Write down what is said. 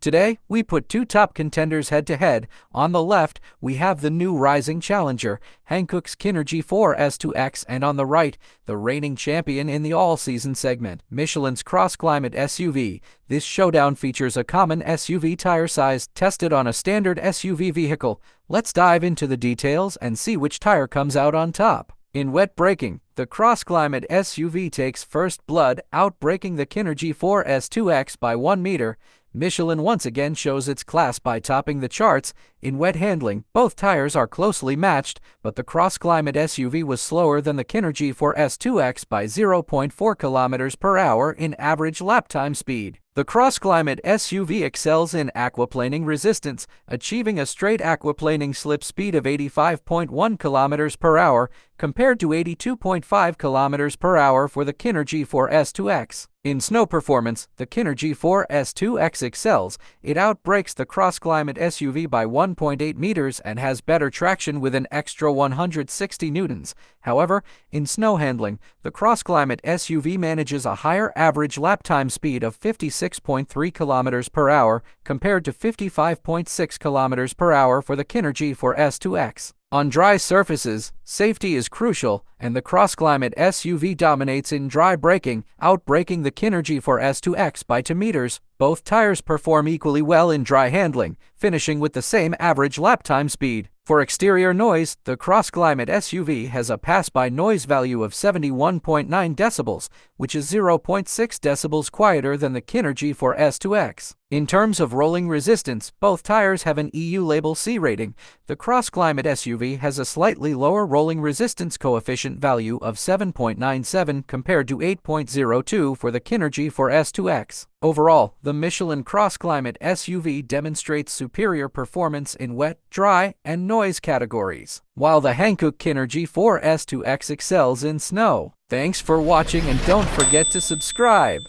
Today, we put two top contenders head-to-head. On the left, we have the new rising challenger, Hankook's Kinergy 4 S2X, and on the right, the reigning champion in the all-season segment, Michelin's CrossClimate SUV. This showdown features a common SUV tire size tested on a standard SUV vehicle. Let's dive into the details and see which tire comes out on top. In wet braking, the CrossClimate SUV takes first blood, outbraking the Kinergy 4 S2X by 1 meter. Michelin once again shows its class by topping the charts. In wet handling, both tires are closely matched, but the CrossClimate SUV was slower than the Kinergy 4 S2X by 0.4 km/h in average lap time speed. The CrossClimate SUV excels in aquaplaning resistance, achieving a straight aquaplaning slip speed of 85.1 km/h compared to 82.5 km/h for the Kinergy 4 S2X. In snow performance, the Kinergy 4 S2X excels. It outbrakes the CrossClimate SUV by 1.8 meters and has better traction with an extra 160 newtons. However, in snow handling, the CrossClimate SUV manages a higher average lap time speed of 56.3 km/h compared to 55.6 km/h for the Kinergy 4 S2X. On dry surfaces, safety is crucial, and the CrossClimate SUV dominates in dry braking, outbraking the Kinergy 4 S2X by 2 meters. Both tires perform equally well in dry handling, finishing with the same average lap time speed. For exterior noise, the CrossClimate SUV has a pass-by noise value of 71.9 decibels, which is 0.6 decibels quieter than the Kinergy 4 S2X. In terms of rolling resistance, both tires have an EU Label C rating. The CrossClimate SUV has a slightly lower rolling resistance coefficient value of 7.97 compared to 8.02 for the Kinergy 4 S2X. Overall, the Michelin CrossClimate SUV demonstrates superior performance in wet, dry, and noise categories, while the Hankook Kinergy 4 S2X excels in snow. Thanks for watching, and don't forget to subscribe.